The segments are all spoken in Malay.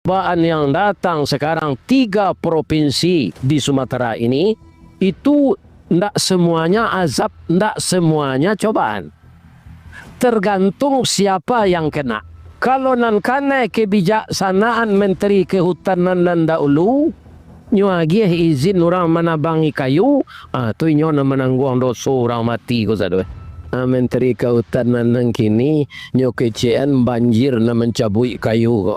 cobaan yang datang sekarang 3 provinsi di Sumatera ini, itu tidak semuanya azab, tidak semuanya cobaan. Tergantung siapa yang kena. Kalau nan karena kebijaksanaan Menteri Kehutanan dan dahulu, nyuagi izin orang menabangi kayu, tu nyo na menangguang dosa orang mati ko sa doy. Menteri Kehutanan nang kini nyo kecen banjir na mencabui kayu ko.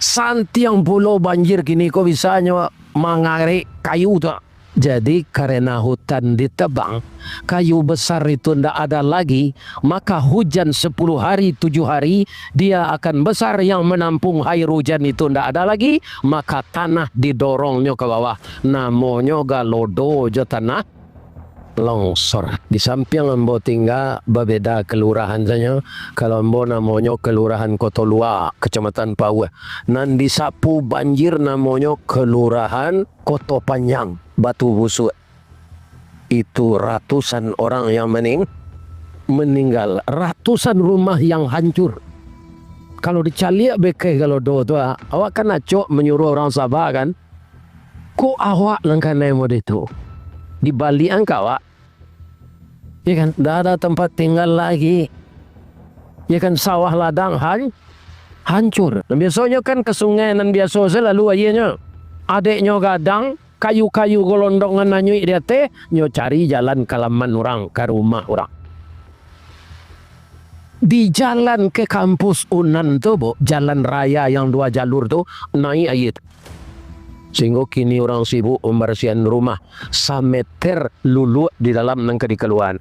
Santiang pulau banjir kini ko bisa nyo mangari kayu tu. Jadi karena hutan ditebang, kayu besar itu tidak ada lagi, maka hujan 10 hari, 7 hari, dia akan besar yang menampung air hujan itu tidak ada lagi, maka tanah didorongnya ke bawah. Namanya galodo jo tanah longsor. Di samping ambo tinggal berbeda kelurahan saja. Kalau ambo namanya kelurahan Kotolua, Kecamatan Paue. Nan disapu banjir namanya kelurahan Koto Panjang, Batu Busuk. Itu ratusan orang yang meninggal, ratusan rumah yang hancur. Kalau dicaliak beke kalau do tu, awak kan acok menyuruh orang Sabah kan, ko awak langkan nemo itu di Bali angka awak, ya kan, dah ada tempat tinggal lagi, ya kan, sawah ladang hancur. Dan biasanya kan ke sungai nan biasa selalu ayahnya, adeknya gadang kayu-kayu golondongan nanyu dia teh nyo cari jalan kalaman orang ke rumah orang. Di jalan ke kampus Unan tu, jalan raya yang 2 jalur tu naik ayat. Sehingga kini orang sibuk membersihkan rumah. Sameter lulu di dalam nang kedikeluan.